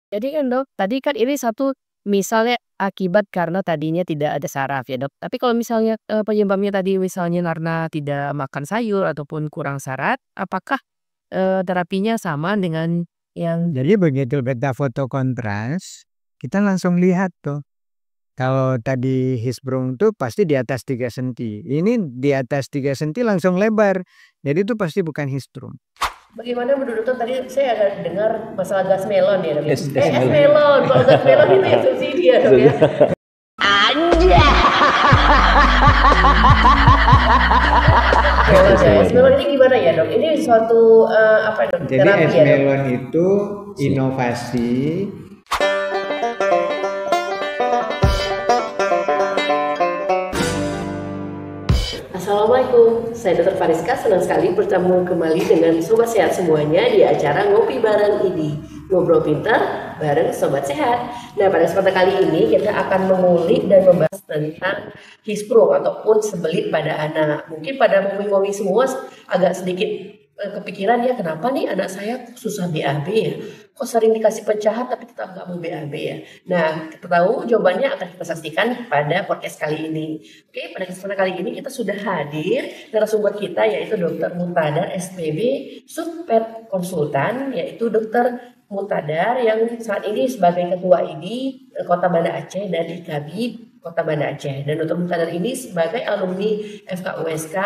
Jadi kan Dok, tadi kan ini satu misalnya akibat karena tadinya tidak ada saraf ya Dok. Tapi kalau misalnya, penyebabnya tadi misalnya karena tidak makan sayur ataupun kurang serat, apakah, terapinya sama dengan yang Jadi begitu beta foto kontras, kita langsung lihat tuh. Kalau tadi Hirschsprung tuh pasti di atas 3 senti. Ini di atas 3 senti langsung lebar. Jadi itu pasti bukan Hirschsprung. bagaimana menurut Dokter tadi saya ada dengar masalah gas melon ya Dok ya? Es Es melon. melon, kalau gas melon itu yang subsidi ya Dok ya? Es melon ini gimana ya Dok? Ini suatu, apa Dok, Jadi terapi es ya Dok? melon itu inovasi. Assalamualaikum, saya Dr. Fariska, senang sekali bertemu kembali dengan Sobat Sehat semuanya di acara Ngopi Bareng IDI, Ngobrol Pintar bareng Sobat Sehat. Nah, pada kesempatan kali ini kita akan mengulik dan membahas tentang Hirschsprung ataupun sembelit pada anak. Mungkin pada momi-momi semua agak sedikit kepikiran ya, kenapa nih anak saya susah BAB ya? Kok sering dikasih pecahan tapi tetap nggak mau BAB ya? Nah, kita tahu jawabannya akan kita saksikan pada podcast kali ini. Oke, pada kesempatan kali ini kita sudah hadir narasumber kita yaitu Dr. Muhtadar SPB, Subpet Konsultan, yaitu Dr. Muhtadar yang saat ini sebagai Ketua ID Kota Banda Aceh dan IKB Kota Banda Aceh. Dan Dr. Muhtadar ini sebagai alumni FKUSK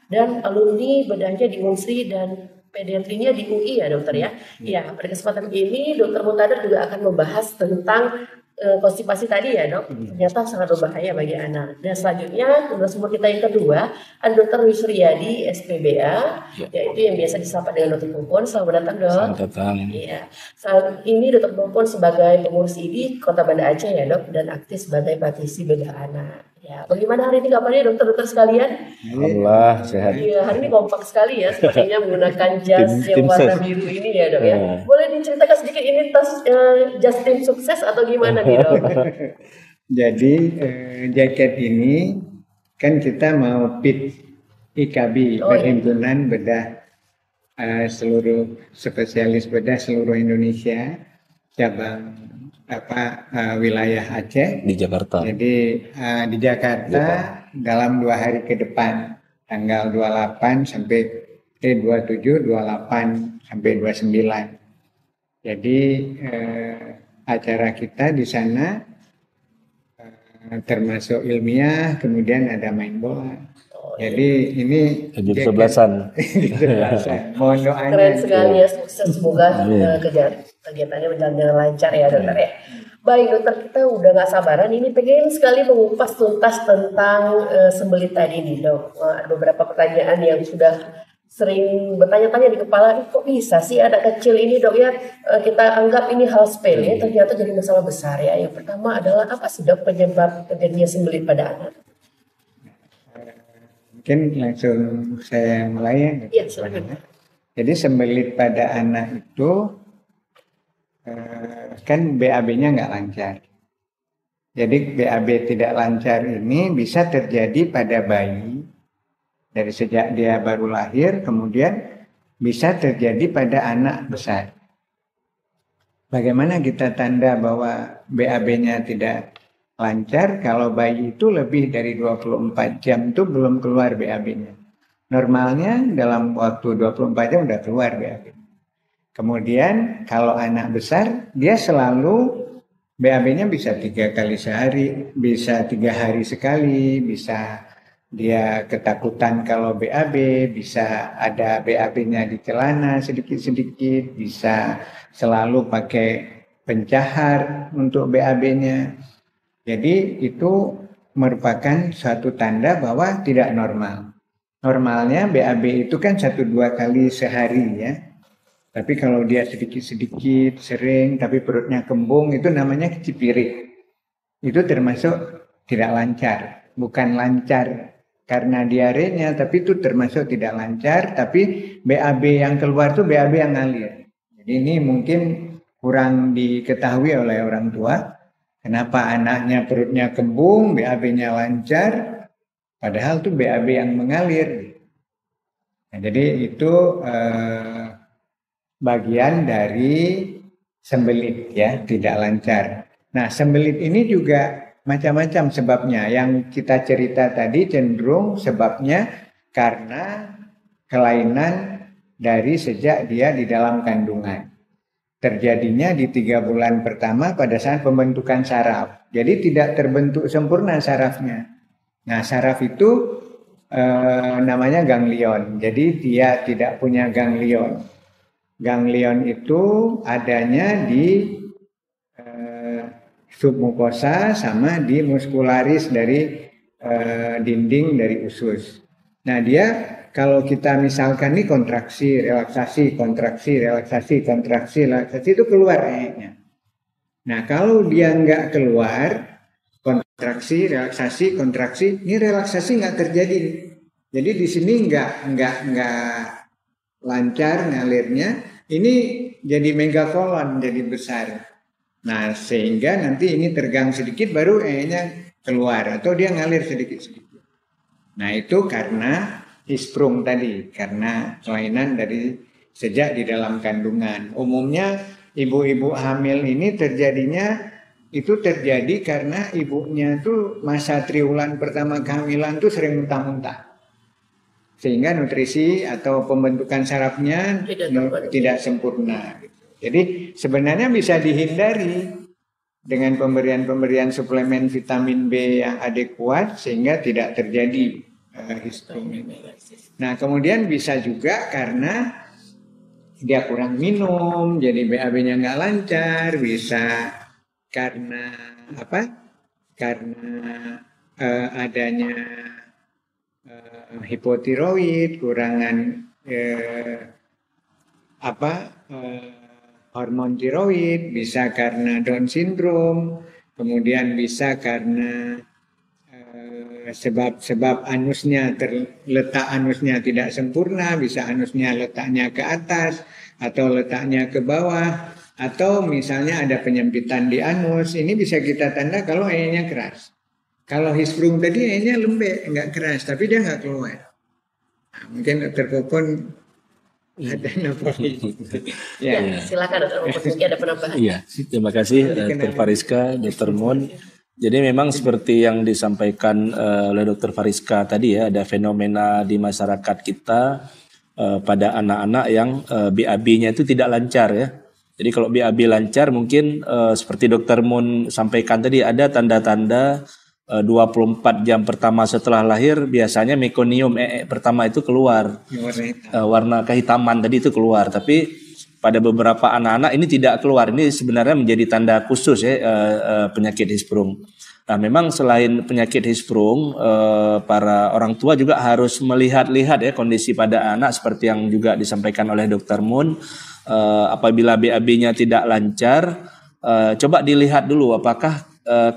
dan alumni bedahnya di Unsri dan pediatrinya di UI ya dokter ya. Ya, pada kesempatan ini Dr. Muhtadar juga akan membahas tentang konstipasi tadi ya dok, ternyata sangat berbahaya bagi anak. Dan selanjutnya narasumber kita yang kedua ada Dr. Wisriyadi SPBA, yaitu yang biasa disapa dengan Dr. Popon. Selamat datang dok. Selamat datang. Iya, saat ini Dr. Popon sebagai pengurus ID Kota Banda Aceh ya dok, dan aktif sebagai praktisi bedah anak. Ya, bagaimana hari ini kabarnya dokter-dokter sekalian? Alhamdulillah sehat. Iya, hari ini kompak sekali ya, sepertinya menggunakan jas yang Tim warna ses. biru ini ya dok ya. Boleh diceritakan sedikit ini tas jas tim sukses atau gimana nih dok? Jadi jaket ini kan kita mau PIT IKB, Oh, iya. Perhimpunan Bedah seluruh spesialis bedah seluruh Indonesia, cabang wilayah Aceh. Di Jakarta. Jadi di Jakarta dalam 2 hari ke depan, tanggal 28 sampai 27, 28 sampai 29. Jadi acara kita di sana termasuk ilmiah, kemudian ada main bola. Jadi ini Jam 11-an. Mohon doanya. Keren sekali ya, sukses, semoga kegiatannya berjalan dengan lancar ya dokter ya. Baik dokter, kita udah gak sabaran ini pengen sekali mengupas tuntas tentang sembelit tadi nih dok. Ada beberapa pertanyaan yang sudah sering bertanya-tanya di kepala, kok bisa sih anak kecil ini dok ya, kita anggap ini hal sepele ternyata jadi masalah besar ya. Yang pertama adalah apa sih dok penyebab terjadinya sembelit pada anak? Mungkin langsung saya mulai ya. Iya, silakan. Jadi sembelit pada anak itu kan BAB-nya nggak lancar. Jadi BAB tidak lancar ini bisa terjadi pada bayi dari sejak dia baru lahir, kemudian bisa terjadi pada anak besar. Bagaimana kita tanda bahwa BAB-nya tidak lancar? Kalau bayi itu lebih dari 24 jam itu belum keluar BAB-nya. Normalnya dalam waktu 24 jam udah keluar BAB. Kemudian kalau anak besar, dia selalu BAB-nya bisa 3 kali sehari, bisa 3 hari sekali, bisa dia ketakutan kalau BAB, bisa ada BAB-nya di celana sedikit-sedikit, bisa selalu pakai pencahar untuk BAB-nya. Jadi itu merupakan suatu tanda bahwa tidak normal. Normalnya BAB itu kan 1-2 kali sehari ya. Tapi kalau dia sedikit-sedikit, sering, tapi perutnya kembung, itu namanya kecipirik. Itu termasuk tidak lancar. Bukan lancar karena diarenya, tapi itu termasuk tidak lancar. Tapi BAB yang keluar itu BAB yang ngalir. Jadi ini mungkin kurang diketahui oleh orang tua. Kenapa anaknya perutnya kembung, BAB-nya lancar, padahal itu BAB yang mengalir. Nah, jadi itu bagian dari sembelit ya, tidak lancar. Nah, sembelit ini juga macam-macam sebabnya. Yang kita cerita tadi cenderung sebabnya karena kelainan dari sejak dia di dalam kandungan. Terjadinya di 3 bulan pertama pada saat pembentukan saraf. Jadi tidak terbentuk sempurna sarafnya. Nah, saraf itu namanya ganglion. Jadi dia tidak punya ganglion. Ganglion itu adanya di submukosa sama di muskularis dari dinding dari usus. Nah, dia kalau kita misalkan nih kontraksi, relaksasi, kontraksi, relaksasi, kontraksi, relaksasi itu keluar E-nya. Nah, kalau dia nggak keluar, kontraksi, relaksasi, kontraksi, ini relaksasi nggak terjadi. Jadi di sini nggak lancar ngalirnya. Ini jadi megakolon, jadi besar. Nah, sehingga nanti ini tergang sedikit baru E-nya keluar atau dia ngalir sedikit-sedikit. Nah, itu karena hisprung tadi, karena kelainan dari sejak di dalam kandungan. Umumnya ibu-ibu hamil ini terjadi karena ibunya tuh masa triwulan pertama kehamilan tuh sering muntah-muntah. Sehingga nutrisi atau pembentukan sarafnya tidak sempurna. Jadi sebenarnya bisa dihindari dengan pemberian suplemen vitamin B yang adekuat sehingga tidak terjadi hisprung ini. Nah, kemudian bisa juga karena dia kurang minum, jadi BAB-nya nggak lancar, bisa karena apa? Karena adanya hipotiroid, kurangan hormon tiroid, bisa karena Down syndrome, kemudian bisa karena sebab letak anusnya tidak sempurna, bisa anusnya letaknya ke atas atau letaknya ke bawah, atau misalnya ada penyempitan di anus. Ini bisa kita tanda kalau E-nya keras. Kalau hisprung tadi E-nya lembek, enggak keras, tapi dia enggak keluar. Nah, mungkin Dr. Popon ada nambahin. Ya, silakan Dr. Popon, mungkin ada penambahan. Iya, terima kasih Dr. Fariska, Dr. Mun. Jadi memang seperti yang disampaikan oleh Dr. Fariska tadi ya, ada fenomena di masyarakat kita pada anak-anak yang BAB-nya itu tidak lancar ya. Jadi kalau BAB lancar mungkin seperti Dr. Mun sampaikan tadi ada tanda-tanda 24 jam pertama setelah lahir biasanya mekonium pertama itu keluar. Warna kehitaman tadi itu keluar, tapi pada beberapa anak-anak ini tidak keluar. Ini sebenarnya menjadi tanda khusus ya penyakit hisprung. Nah, memang selain penyakit hisprung, para orang tua juga harus melihat-lihat ya kondisi pada anak seperti yang juga disampaikan oleh Dr. Mun. Apabila BAB-nya tidak lancar, coba dilihat dulu apakah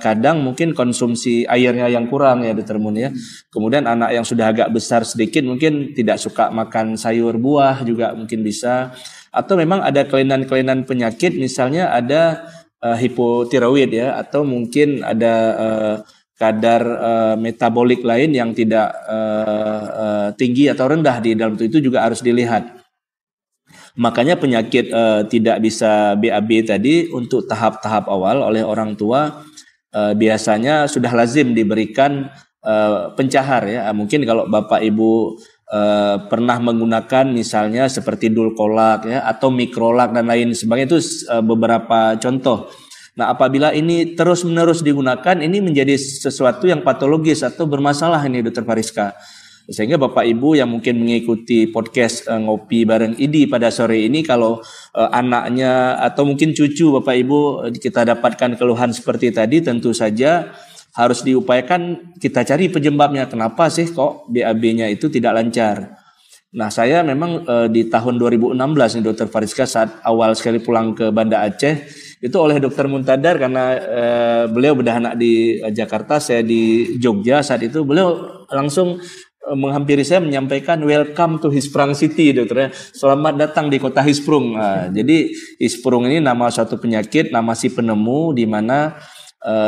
kadang mungkin konsumsi airnya yang kurang ya Dr. Mun ya. Kemudian anak yang sudah agak besar sedikit mungkin tidak suka makan sayur buah juga mungkin bisa. Atau memang ada kelainan-kelainan penyakit, misalnya ada hipotiroid ya, atau mungkin ada kadar metabolik lain yang tidak tinggi atau rendah di dalam itu juga harus dilihat. Makanya penyakit tidak bisa BAB tadi untuk tahap-tahap awal oleh orang tua biasanya sudah lazim diberikan pencahar ya. Mungkin kalau Bapak Ibu pernah menggunakan misalnya seperti dulkolak ya atau mikrolak dan lain sebagainya, itu beberapa contoh. Nah, apabila ini terus-menerus digunakan, ini menjadi sesuatu yang patologis atau bermasalah ini Dr. Fariska. Sehingga Bapak Ibu yang mungkin mengikuti podcast Ngopi Bareng IDI pada sore ini, kalau anaknya atau mungkin cucu Bapak Ibu kita dapatkan keluhan seperti tadi, tentu saja harus diupayakan kita cari penyebabnya. Kenapa sih kok BAB-nya itu tidak lancar? Nah, saya memang di tahun 2016 nih Dr. Fariska, saat awal sekali pulang ke Banda Aceh, itu oleh Dr. Muntadar, karena beliau beranak di Jakarta, saya di Jogja saat itu, beliau langsung menghampiri saya menyampaikan welcome to Hisprung City, dokter ya. Selamat datang di kota Hisprung. Nah, jadi Hisprung ini nama suatu penyakit, nama si penemu, di mana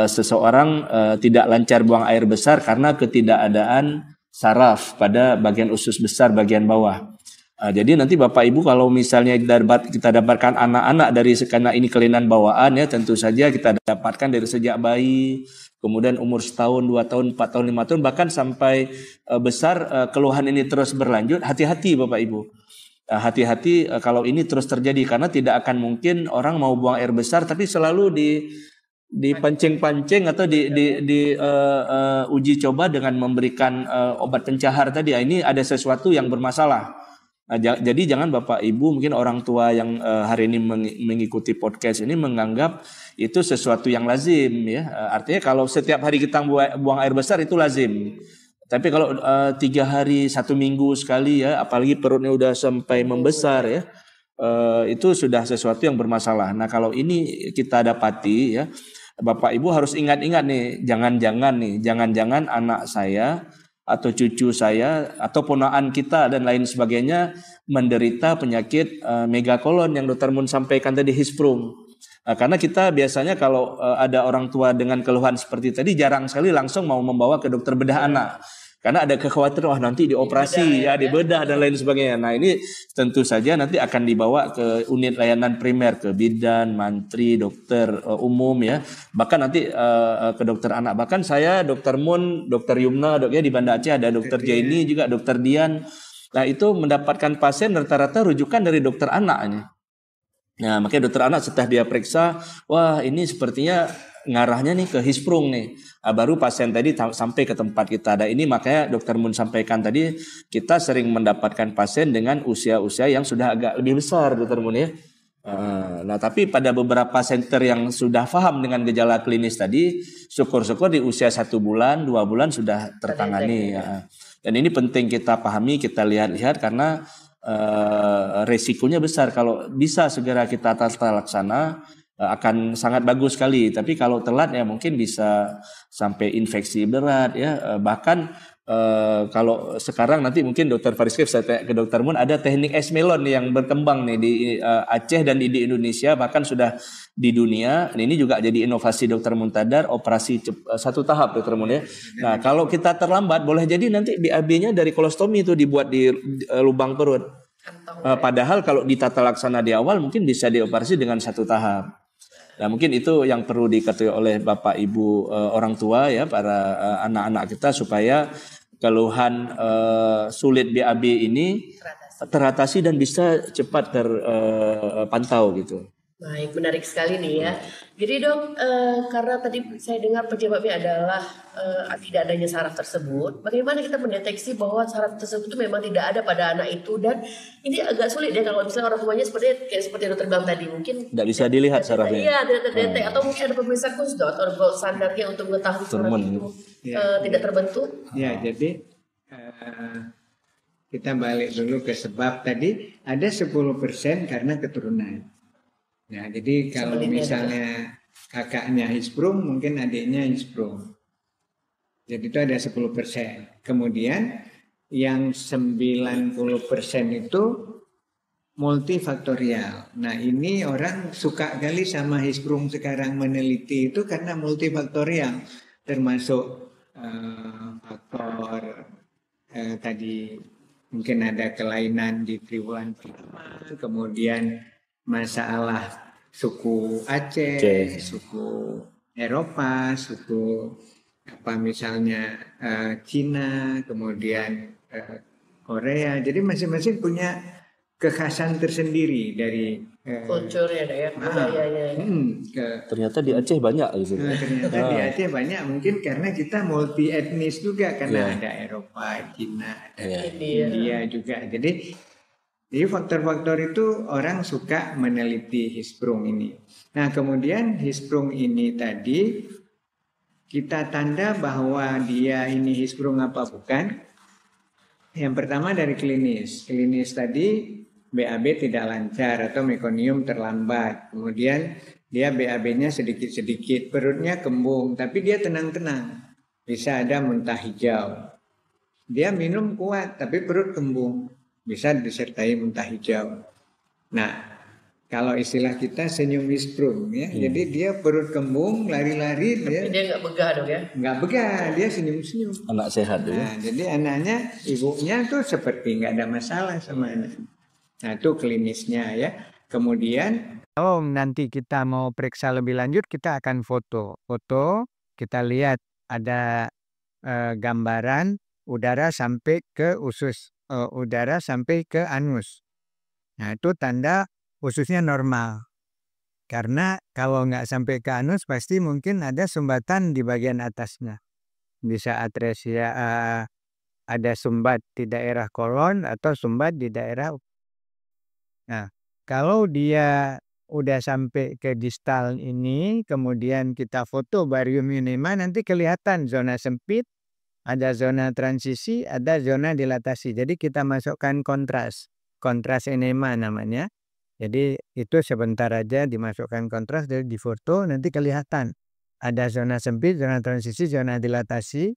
seseorang tidak lancar buang air besar karena ketidakadaan saraf pada bagian usus besar bagian bawah. Jadi nanti Bapak Ibu kalau misalnya kita dapatkan anak-anak dari karena ini kelainan bawaan ya, tentu saja kita dapatkan dari sejak bayi, kemudian umur 1 tahun, 2 tahun, 4 tahun, 5 tahun, bahkan sampai besar keluhan ini terus berlanjut. Hati-hati Bapak Ibu. Hati-hati kalau ini terus terjadi, karena tidak akan mungkin orang mau buang air besar tapi selalu dipancing-pancing atau uji coba dengan memberikan obat pencahar tadi. Ini ada sesuatu yang bermasalah. Jadi jangan Bapak Ibu, mungkin orang tua yang hari ini mengikuti podcast ini menganggap itu sesuatu yang lazim ya. Artinya kalau setiap hari kita buang air besar itu lazim. Tapi kalau 3 hari 1 minggu sekali ya, apalagi perutnya udah sampai membesar ya, itu sudah sesuatu yang bermasalah. Nah kalau ini kita dapati ya, Bapak Ibu harus ingat-ingat nih, jangan-jangan anak saya atau cucu saya atau ponakan kita dan lain sebagainya menderita penyakit megakolon yang Dr. Mun sampaikan tadi, hisprum. Karena kita biasanya kalau ada orang tua dengan keluhan seperti tadi jarang sekali langsung mau membawa ke dokter bedah anak. Karena ada kekhawatiran nanti dioperasi dibedah dan lain sebagainya. Nah ini tentu saja nanti akan dibawa ke unit layanan primer, ke bidan, mantri, dokter umum ya. Bahkan nanti ke dokter anak. Bahkan saya, Dr. Mun, Dr. Yumna, di Banda Aceh ada Dr. Jaini juga, Dr. Dian. Nah itu mendapatkan pasien rata-rata rujukan dari dokter anaknya. Nah makanya dokter anak setelah dia periksa, wah ini sepertinya ngarahnya nih ke hisprum nih. Baru pasien tadi sampai ke tempat kita. Ada ini makanya Dr. Mun sampaikan tadi, kita sering mendapatkan pasien dengan usia-usia yang sudah agak lebih besar, Dr. Mun ya. Nah tapi pada beberapa center yang sudah paham dengan gejala klinis tadi, syukur-syukur di usia 1 bulan, 2 bulan sudah tertangani. Dan ini penting kita pahami, kita lihat-lihat karena resikonya besar. Kalau bisa segera kita tata laksana akan sangat bagus sekali. Tapi kalau telat ya mungkin bisa sampai infeksi berat ya. Bahkan kalau sekarang nanti mungkin Dr. Fariska saya tanya ke Dr. Mun, ada teknik esmelon yang berkembang nih di Aceh dan di Indonesia, bahkan sudah di dunia. Ini juga jadi inovasi Dr. Muntadar, operasi 1 tahap Dr. Mun ya. Nah kalau kita terlambat boleh jadi nanti BAB-nya dari kolostomi itu dibuat di lubang perut. Padahal kalau ditata laksana di awal mungkin bisa dioperasi dengan 1 tahap. Nah mungkin itu yang perlu diketahui oleh Bapak Ibu orang tua ya, para anak-anak kita, supaya keluhan sulit BAB ini teratasi dan bisa cepat terpantau gitu. Baik, menarik sekali nih ya. Jadi Dok, karena tadi saya dengar penyebabnya adalah tidak adanya saraf tersebut. Bagaimana kita mendeteksi bahwa saraf tersebut itu memang tidak ada pada anak itu, dan ini agak sulit ya kalau misalnya orang tuanya seperti dokter bilang tadi, mungkin tidak bisa dilihat sarafnya. Iya, tidak terdetek, atau mungkin ada pemeriksaan khusus Dok, atau gold standarnya untuk mengetahui saraf itu tidak terbentuk. Ya, jadi kita balik dulu ke sebab tadi, ada 10% karena keturunan. Ya, jadi kalau misalnya kakaknya hisprum, mungkin adiknya hisprum. Jadi itu ada 10%. Kemudian yang 90% itu multifaktorial. Nah ini orang suka kali sama hisprum sekarang meneliti itu karena multifaktorial. Termasuk faktor tadi mungkin ada kelainan di triwulan pertama, kemudian masalah suku Aceh, suku Eropa, suku misalnya Cina, kemudian Korea. Jadi masing-masing punya kekhasan tersendiri dari kulturnya ya, budayanya. Ternyata di Aceh banyak gitu. Ternyata di Aceh banyak, mungkin karena kita multi etnis juga, karena ada Eropa, Cina, ada India juga. Jadi faktor-faktor itu orang suka meneliti hisprum ini. Nah kemudian hisprum ini tadi kita tanda bahwa dia ini hisprum apa bukan. Yang pertama dari klinis. Klinis tadi BAB tidak lancar atau mekonium terlambat. Kemudian dia BAB-nya sedikit-sedikit, perutnya kembung, tapi dia tenang-tenang. Bisa ada muntah hijau. Dia minum kuat tapi perut kembung. Bisa disertai muntah hijau. Nah, Kalau istilah kita senyum misprung ya. Jadi dia perut kembung, lari-lari, Dia nggak begah dok ya? Nggak begah, dia senyum-senyum. Anak sehat ya. Nah, jadi anaknya, ibunya tuh seperti nggak ada masalah sama anak. Nah, itu klinisnya ya. Kemudian kalau nanti kita mau periksa lebih lanjut, kita akan foto. Foto, kita lihat ada gambaran udara sampai ke usus, udara sampai ke anus. Nah, itu tanda ususnya normal. Karena kalau nggak sampai ke anus, pasti mungkin ada sumbatan di bagian atasnya. Bisa atresia, ada sumbat di daerah kolon atau sumbat di daerah. Nah, kalau dia udah sampai ke distal ini, kemudian kita foto barium enema, nanti kelihatan zona sempit, ada zona transisi, ada zona dilatasi. Jadi kita masukkan kontras enema namanya. Jadi itu sebentar aja dimasukkan kontras, dari difoto nanti kelihatan. Ada zona sempit, zona transisi, zona dilatasi.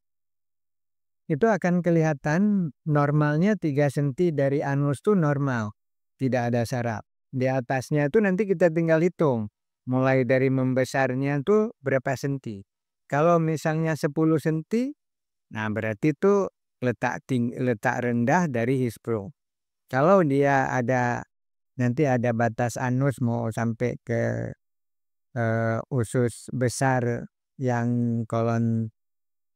Itu akan kelihatan normalnya 3 cm dari anus itu normal. Tidak ada saraf. Di atasnya itu nanti kita tinggal hitung. Mulai dari membesarnya itu berapa senti. Kalau misalnya 10 cm, nah berarti itu letak rendah dari hispro. Kalau dia nanti ada batas anus mau sampai ke usus besar yang kolon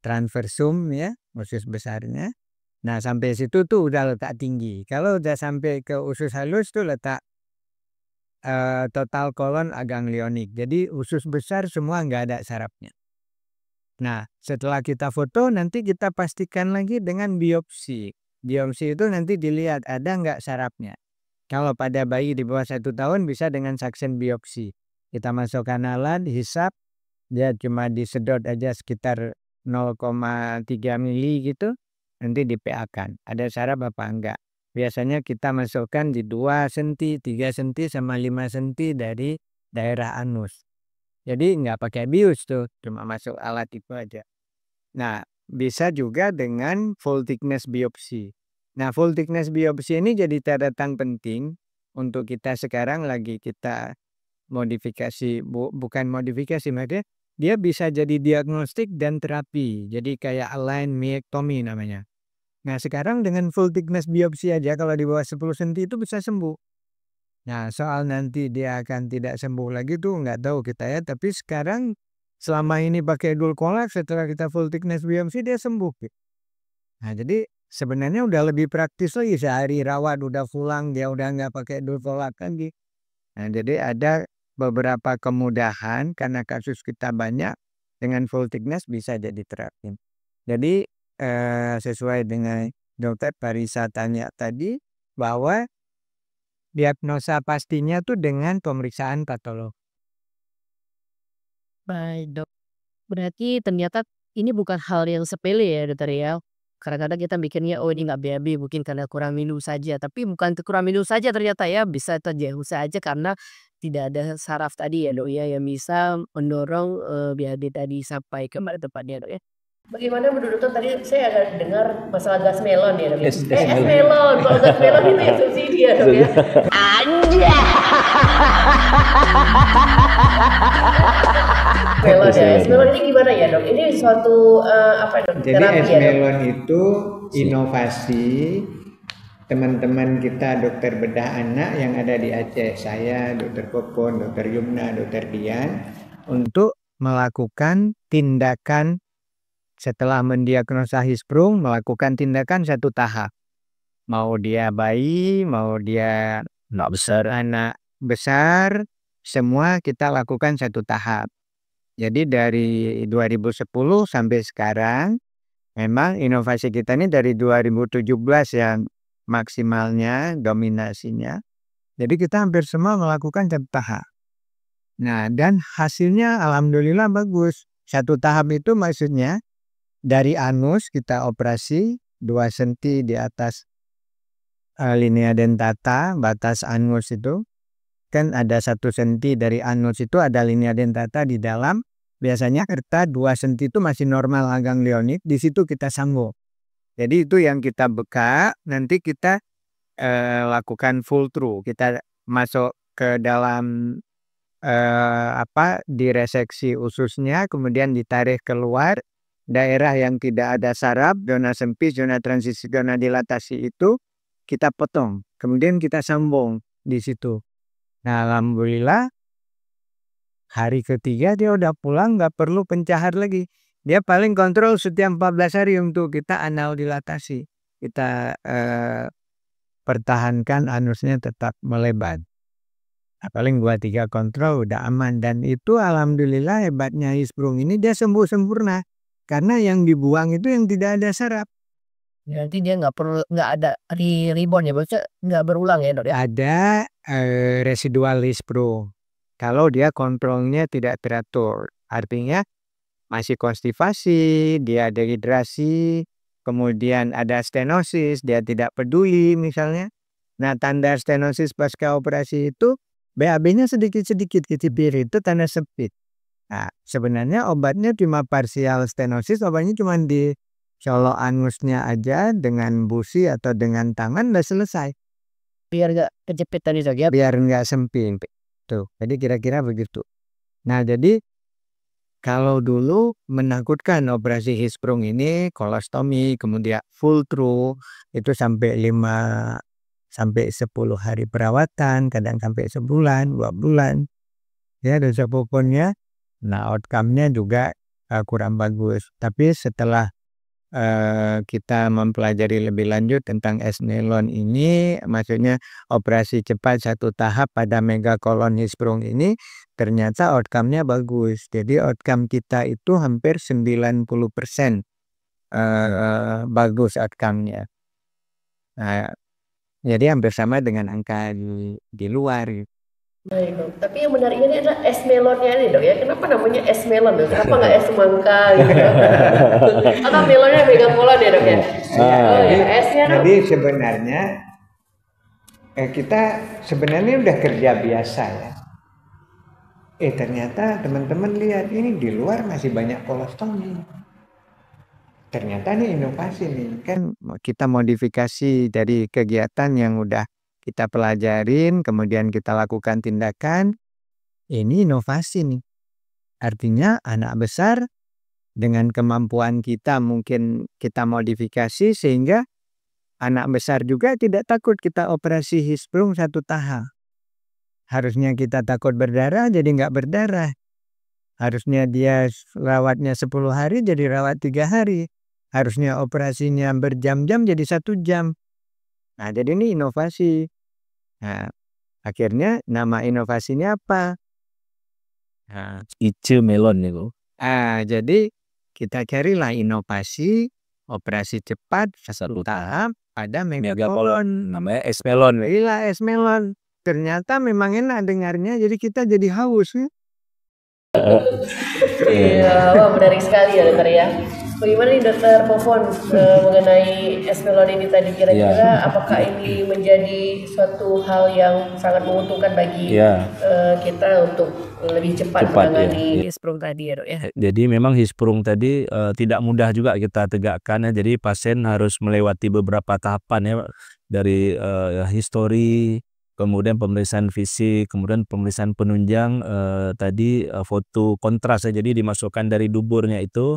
transversum ya, usus besarnya. Nah, sampai situ tuh udah letak tinggi. Kalau udah sampai ke usus halus tuh letak total kolon aganglionik. Jadi usus besar semua nggak ada sarafnya. Nah, setelah kita foto nanti kita pastikan lagi dengan biopsi. Biopsi itu nanti dilihat ada nggak sarafnya. Kalau pada bayi di bawah 1 tahun bisa dengan suction biopsi. Kita masukkan alat, hisap, dia cuma disedot aja sekitar 0,3 mili gitu, nanti di-PA-kan. Ada saraf apa enggak. Biasanya kita masukkan di 2 cm, 3 cm, sama 5 cm dari daerah anus. Jadi nggak pakai bius tuh, cuma masuk alat itu aja. Nah, bisa juga dengan full thickness biopsi. Nah, full thickness biopsi ini jadi catatan penting untuk kita sekarang lagi kita modifikasi, bukan modifikasi, maksudnya dia bisa jadi diagnostik dan terapi. Jadi kayak align myectomy namanya. Nah, sekarang dengan full thickness biopsi aja kalau di bawah 10 cm itu bisa sembuh. Nah, soal nanti dia akan tidak sembuh lagi tuh nggak tahu kita ya. Tapi sekarang selama ini pakai dulcolax, setelah kita full thickness biopsi dia sembuh. Nah, jadi sebenarnya udah lebih praktis lagi, sehari rawat udah pulang, dia udah nggak pakai dulcolax lagi. Nah, jadi ada beberapa kemudahan karena kasus kita banyak, dengan full thickness bisa jadi terapi. Jadi sesuai dengan Dokter Parisa tanya tadi, bahwa diagnosa pastinya tuh dengan pemeriksaan patologi. Baik dok. Berarti ternyata ini bukan hal yang sepele ya dokter ya. Kadang-kadang kita mikirnya oh ini nggak BAB mungkin karena kurang minum saja. Tapi bukan kurang minum saja ternyata ya, bisa terjadi saja karena tidak ada saraf tadi ya dok ya, yang bisa mendorong BAB tadi sampai ke pada tempatnya dok ya. Bagaimana menurut dokter, tadi saya ada dengar masalah gas melon ya dok ya. Es melon, kalau gas melon itu ya subsidi ya dok ya. Anja. Melon ya, es melon ini gimana ya dok? Ini suatu apa dok? Jadi es melon itu inovasi teman-teman kita dokter bedah anak yang ada di Aceh, saya, dokter Popon, dokter Yumna, dokter Dian, untuk melakukan tindakan setelah mendiagnosa hisprung, melakukan tindakan 1 tahap. Mau dia bayi, mau dia anak besar, semua kita lakukan 1 tahap. Jadi dari 2010 sampai sekarang, memang inovasi kita ini dari 2017 yang maksimalnya, dominasinya. Jadi kita hampir semua melakukan 1 tahap. Nah, dan hasilnya alhamdulillah bagus. 1 tahap itu maksudnya dari anus kita operasi 2 cm di atas linea dentata, batas anus itu. Kan ada 1 cm dari anus itu ada linea dentata di dalam. Biasanya kita 2 cm itu masih normal aganglionik, di situ kita sanggup. Jadi itu yang kita beka, nanti kita lakukan full through. Kita masuk ke dalam direseksi ususnya, kemudian ditarik keluar daerah yang tidak ada saraf, zona sempit, zona transisi, zona dilatasi itu kita potong, kemudian kita sambung di situ. Nah, alhamdulillah hari ketiga dia udah pulang, nggak perlu pencahar lagi. Dia paling kontrol setiap 14 hari untuk kita anal dilatasi. Kita pertahankan anusnya tetap melebar. Nah, paling 2-3 kontrol udah aman, dan itu alhamdulillah hebatnya Hisprung ini dia sembuh sempurna karena yang dibuang itu yang tidak ada saraf. Berarti dia nggak ada rebound ya, maksudnya nggak berulang ya, Dok ya? Ada residual Hisprung kalau dia kontrolnya tidak teratur, artinya masih konstipasi, dia dehidrasi, kemudian ada stenosis, dia tidak peduli misalnya. Nah, tanda stenosis pasca operasi itu BAB-nya sedikit-sedikit kecipir, itu tanda sempit. Nah, sebenarnya obatnya cuma parsial stenosis, obatnya cuma di colok anusnya aja dengan busi atau dengan tangan udah selesai. Biar nggak kejepit tadi, Dok ya? Biar nggak sempit. Tuh, jadi kira-kira begitu. Nah, jadi kalau dulu menakutkan operasi Hisprung ini, kolostomi, kemudian full through, itu sampai 5-10 hari perawatan, kadang sampai sebulan, 2 bulan. Ya, dosa pokoknya. Nah, outcome-nya juga kurang bagus. Tapi setelah kita mempelajari lebih lanjut tentang esmelon ini, maksudnya operasi cepat satu tahap pada megakolon Hisprung ini, ternyata outcome-nya bagus. Jadi outcome kita itu hampir 90% bagus outcome-nya. Nah, jadi hampir sama dengan angka di luar. Baik, Dok. Tapi yang menariknya ini adalah es melonnya ini, Dok ya. Kenapa namanya es melon, Dok? Kenapa nggak es semangka gitu? Atau melonnya megakolon ya, Dok ya? Esnya, Dok. Jadi sebenarnya kita sebenarnya udah kerja biasa ya. Ternyata teman-teman lihat ini di luar masih banyak kolostomi. Ternyata ini inovasi nih, kan kita modifikasi dari kegiatan yang udah kita pelajarin, kemudian kita lakukan tindakan. Ini inovasi nih. Artinya anak besar dengan kemampuan kita mungkin kita modifikasi sehingga anak besar juga tidak takut kita operasi Hisprung satu tahap. Harusnya kita takut berdarah jadi nggak berdarah. Harusnya dia rawatnya 10 hari jadi rawat 3 hari. Harusnya operasinya berjam-jam jadi 1 jam. Nah, jadi ini inovasi. Nah, akhirnya nama inovasinya apa? Nah, Ice melon itu. jadi kita carilah inovasi operasi cepat satu tahap pada megakolon. Namanya es melon. Inilah es melon. Ternyata memang enak dengarnya, jadi kita jadi haus. Iya, wah menarik sekali ya, Dokter ya. Bagaimana nih Dokter Popon mengenai es melon ini tadi, kira-kira apakah ini menjadi suatu hal yang sangat menguntungkan bagi kita untuk lebih cepat menangani Hisprung tadi ya, Dok ya? Jadi memang Hisprung tadi tidak mudah juga kita tegakkan ya. Jadi pasien harus melewati beberapa tahapan ya, dari histori, kemudian pemeriksaan fisik, kemudian pemeriksaan penunjang, tadi foto kontras ya. Jadi dimasukkan dari duburnya itu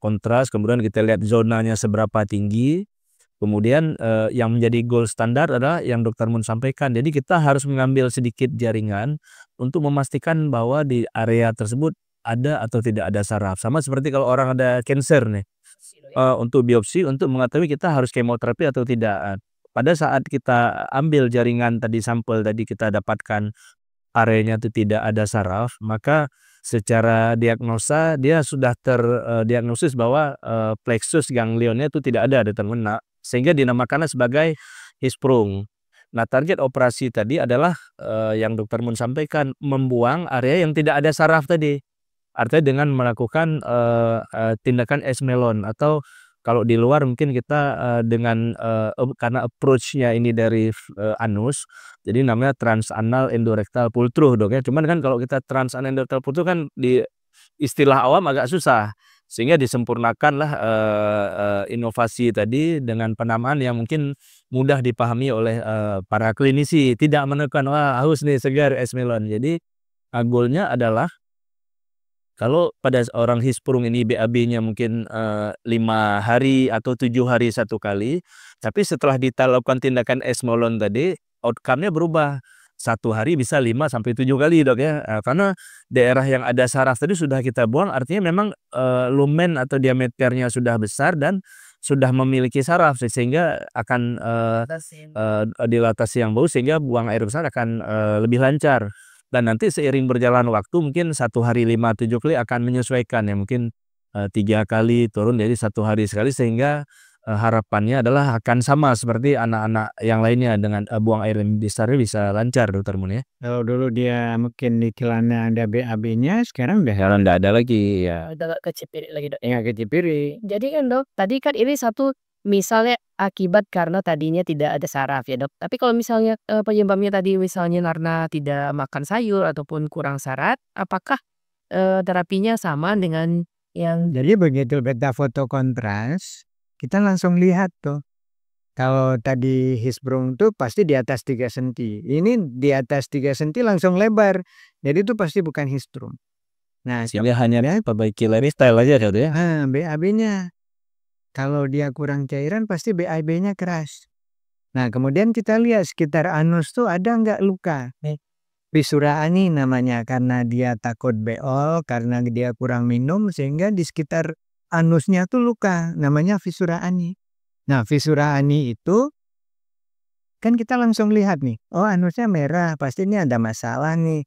kontras, kemudian kita lihat zonanya seberapa tinggi. Kemudian yang menjadi gold standar adalah yang Dokter Mun sampaikan. Jadi kita harus mengambil sedikit jaringan untuk memastikan bahwa di area tersebut ada atau tidak ada saraf. Sama seperti kalau orang ada cancer nih, untuk biopsi untuk mengetahui kita harus kemoterapi atau tidak. Pada saat kita ambil jaringan tadi, sampel tadi, kita dapatkan areanya itu tidak ada saraf, maka secara diagnosa dia sudah terdiagnosis bahwa plexus ganglionnya itu tidak ada di teman, sehingga dinamakannya sebagai Hisprung. Nah, target operasi tadi adalah yang Dokter Mun sampaikan, membuang area yang tidak ada saraf tadi. Artinya dengan melakukan tindakan es melon, atau kalau di luar mungkin kita dengan karena approach-nya ini dari anus, jadi namanya transanal endorektal pull through, Dok ya. Cuman kan kalau kita transanal endorektal pull through kan di istilah awam agak susah. sehingga disempurnakanlah inovasi tadi dengan penamaan yang mungkin mudah dipahami oleh para klinisi, tidak menekan wah haus nih segar es melon. Jadi goalnya adalah kalau pada orang Hisprung ini BAB-nya mungkin 5 hari atau 7 hari satu kali, tapi setelah kita lakukan tindakan es melon tadi, outcome-nya berubah. 1 hari bisa 5 sampai 7 kali Dok ya. Karena daerah yang ada saraf tadi sudah kita buang, artinya memang lumen atau diameternya sudah besar dan sudah memiliki saraf sehingga akan dilatasi yang bagus sehingga buang air besar akan lebih lancar. Dan nanti seiring berjalan waktu mungkin 1 hari 5-7 kali akan menyesuaikan ya mungkin 3 kali turun jadi 1 hari sekali sehingga harapannya adalah akan sama seperti anak-anak yang lainnya dengan buang air yang besar bisa lancar Dokter Mun ya. Kalau dulu dia mungkin di celana ada BAB-nya, sekarang udah nggak ada lagi ya. Udah gak kecipiri lagi Dok. Nggak kecipiri. Jadi kan Dok, tadi kan ini satu misalnya akibat karena tadinya tidak ada saraf ya Dok. Tapi kalau misalnya penyebabnya tadi misalnya karena tidak makan sayur ataupun kurang serat, apakah terapinya sama dengan yang Jadi begitu beta foto kontras, kita langsung lihat tuh. Kalau tadi Hisprung tuh pasti di atas 3 senti. Ini di atas 3 senti langsung lebar. Jadi itu pasti bukan Hisprung. Nah, Sehingga hanya perbaiki lifestyle aja gitu ya. BAB-nya. Kalau dia kurang cairan pasti BAB-nya keras. Nah, kemudian kita lihat sekitar anus tuh ada nggak luka. Fisura ani namanya karena dia takut beol, karena dia kurang minum sehingga di sekitar anusnya tuh luka. Namanya fisura ani. Nah, fisura ani itu kan kita langsung lihat nih. Oh, anusnya merah, pasti ini ada masalah nih.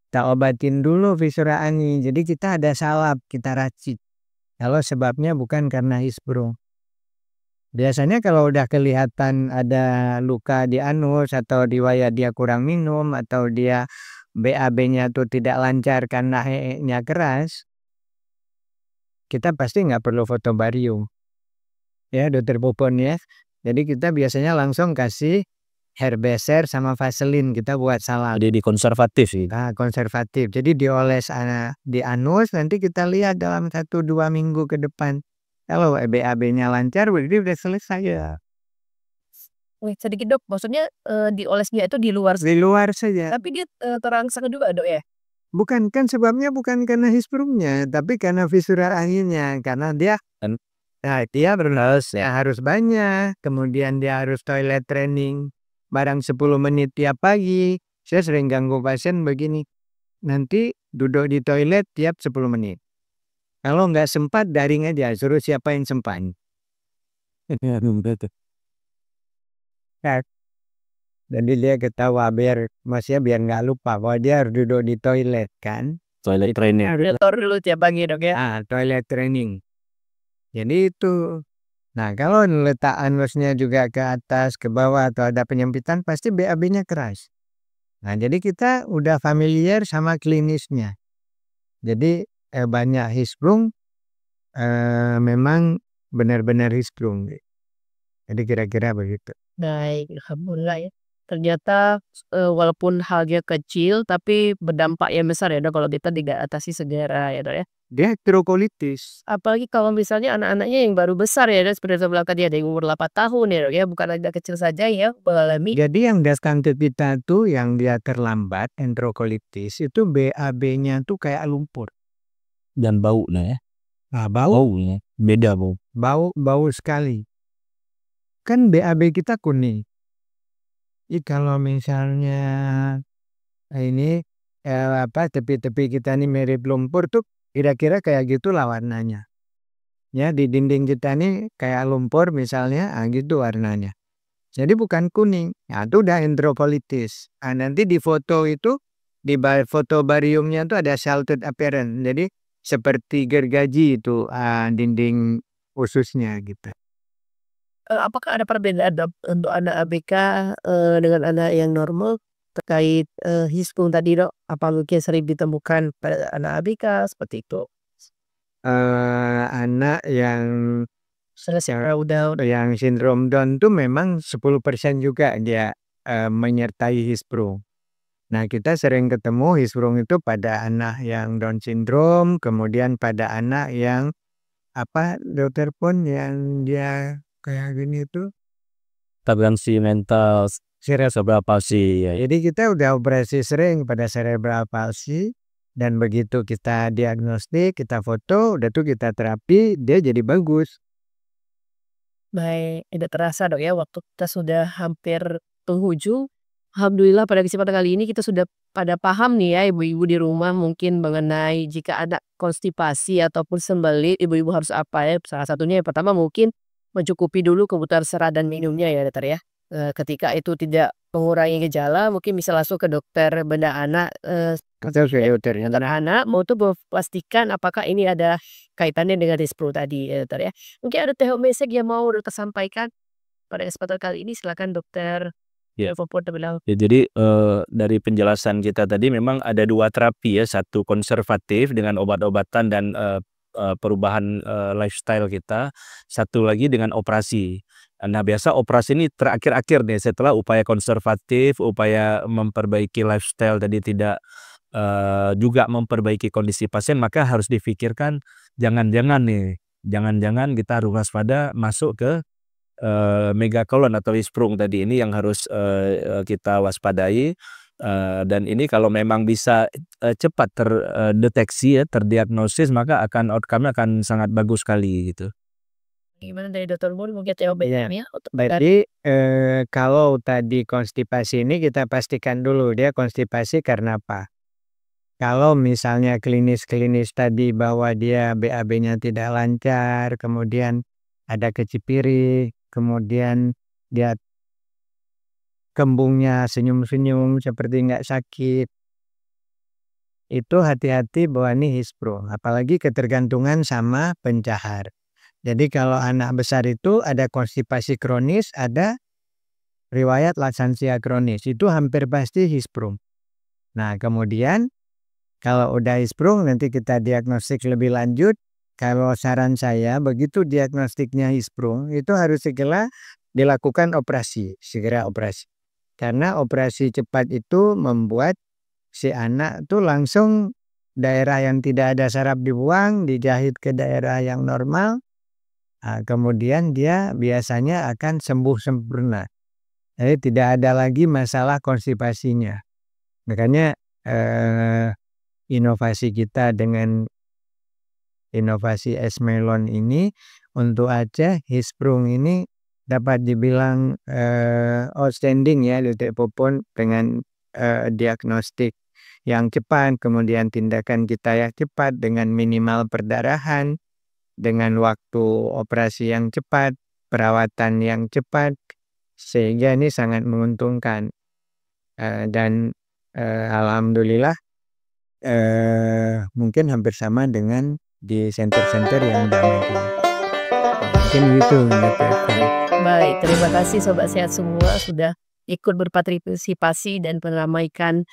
Kita obatin dulu fisura ani. Jadi kita ada salep, kita racik. Kalau sebabnya bukan karena Hisprung. Biasanya kalau udah kelihatan ada luka di anus atau riwayat dia kurang minum atau dia BAB-nya tuh tidak lancar karena heeknya keras, kita pasti nggak perlu foto barium. Ya, Dokter Popon ya. Jadi kita biasanya langsung kasih herbeser sama vaselin kita buat salep. Jadi konservatif sih. Nah, konservatif. Jadi dioles di anus nanti kita lihat dalam 1-2 minggu ke depan. Kalau BAB-nya lancar berarti udah selesai ya. Wih, sedikit Dok, maksudnya diolesnya itu di luar Di luar saja. tapi dia terangsang juga Dok ya? Bukan, kan sebabnya bukan karena Hisprungnya, tapi karena fisura aninya. Karena dia dia harus banyak, kemudian dia harus toilet training barang 10 menit tiap pagi. Saya sering ganggu pasien begini, nanti duduk di toilet tiap 10 menit. Kalau nggak sempat daring aja, suruh siapa yang sempat. Jadi dia ketawa biar nggak lupa bahwa dia harus duduk di toilet kan. Toilet training. Motor dulu tiap pagi Dok ya? Toilet training. Jadi itu. Nah, kalau letak anusnya juga ke atas, ke bawah atau ada penyempitan pasti BAB-nya keras. Nah, jadi kita udah familiar sama klinisnya. Jadi banyak Hisprung memang benar-benar Hisprung. Jadi kira-kira begitu. Baik, alhamdulillah ya. Ternyata walaupun halnya kecil tapi berdampak yang besar ya Dok kalau kita tidak atasi segera ya Dok ya. Dia heterokolitis. Apalagi kalau misalnya anak-anaknya yang baru besar ya Dok, seperti sebelah tadi ada yang umur 8 tahun ya Dok ya, bukan anak kecil saja ya mengalami. Jadi yang daskan kita tuh yang dia terlambat enterokolitis itu BAB-nya tuh kayak lumpur. Dan bau ya. Nah, baunya Beda bau. Bau sekali. Kan BAB kita kuning. Kalau misalnya ini tepi-tepi kita ini mirip lumpur tuh kira-kira kayak gitulah warnanya. Ya, di dinding kita ini kayak lumpur misalnya, gitu warnanya. Jadi bukan kuning. Nah, itu udah enterokolitis. Nanti di foto itu di foto bariumnya tuh ada salted appearance. Jadi seperti gergaji itu dinding ususnya gitu. Apakah ada perbedaan Dok untuk anak ABK dengan anak yang normal terkait Hisprung tadi Dok? Apa mungkin sering ditemukan pada anak ABK seperti itu? Anak yang udah yang sindrom Down tuh memang 10% juga dia menyertai Hisprung. Nah, kita sering ketemu hisprung itu pada anak yang Down syndrome, kemudian pada anak yang apa dokter pun yang dia kayak gini tuh Gangguan mental, cerebral palsy ya. jadi kita udah operasi sering pada cerebral palsy dan begitu kita diagnostik, kita foto, udah tuh kita terapi, dia jadi bagus. Baik, tidak terasa Dok ya waktu kita sudah hampir penghujung. Alhamdulillah pada kesempatan kali ini kita sudah pada paham nih ya ibu-ibu di rumah mungkin mengenai jika ada konstipasi ataupun sembelit ibu-ibu harus apa ya. Salah satunya yang pertama mungkin mencukupi dulu kebutuhan serat dan minumnya ya dokter ya. Ketika itu tidak mengurangi gejala mungkin bisa langsung ke dokter bedah anak Atau dokter yang anak mau tuh pastikan apakah ini ada kaitannya dengan dispro tadi ya dokter ya. Mungkin ada take home message yang mau dokter sampaikan pada kesempatan kali ini silakan dokter. Ya. Favorit terbilang. Ya, jadi dari penjelasan kita tadi memang ada 2 terapi ya, satu konservatif dengan obat-obatan dan perubahan lifestyle kita, satu lagi dengan operasi. Nah, biasa operasi ini terakhir-akhir nih setelah upaya konservatif, upaya memperbaiki lifestyle tadi tidak juga memperbaiki kondisi pasien, maka harus difikirkan jangan-jangan kita harus waspada masuk ke megakolon atau hisprung tadi ini yang harus kita waspadai, dan ini kalau memang bisa cepat terdeteksi ya, terdiagnosis maka outcome-nya akan sangat bagus sekali gitu. Gimana dari dokter Mun mungkin jawabannya untuk Berarti kalau tadi konstipasi ini kita pastikan dulu dia konstipasi karena apa. Kalau misalnya klinis-klinis tadi bahwa dia BAB-nya tidak lancar, kemudian ada kecipiri, kemudian dia kembungnya senyum-senyum seperti nggak sakit, itu hati-hati bahwa ini hisprung, apalagi ketergantungan sama pencahar. Jadi kalau anak besar itu ada konstipasi kronis, ada riwayat laksansia kronis, itu hampir pasti hisprung. Nah, kemudian kalau udah hisprung nanti kita diagnostik lebih lanjut. Kalau saran saya begitu diagnostiknya hisprung itu harus segera dilakukan operasi, segera operasi. Karena operasi cepat itu membuat si anak tuh langsung daerah yang tidak ada saraf dibuang, dijahit ke daerah yang normal. Nah, kemudian dia biasanya akan sembuh sempurna. Jadi tidak ada lagi masalah konstipasinya. Makanya inovasi kita dengan inovasi Esmelon ini untuk Aceh hisprung ini dapat dibilang outstanding ya Dokter Popon dengan diagnostik yang cepat, kemudian tindakan kita yang cepat dengan minimal perdarahan, dengan waktu operasi yang cepat, perawatan yang cepat, sehingga ini sangat menguntungkan. Dan alhamdulillah mungkin hampir sama dengan di center-center yang udah maju. Mungkin gitu. Baik, terima kasih Sobat Sehat semua sudah ikut berpartisipasi dan meramaikan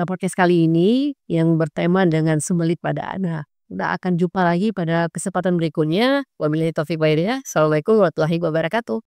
podcast kali ini yang bertema dengan sembelit pada anak. Kita akan jumpa lagi pada kesempatan berikutnya. Wabillahi taufiq wal hidayah. Assalamualaikum warahmatullahi wabarakatuh.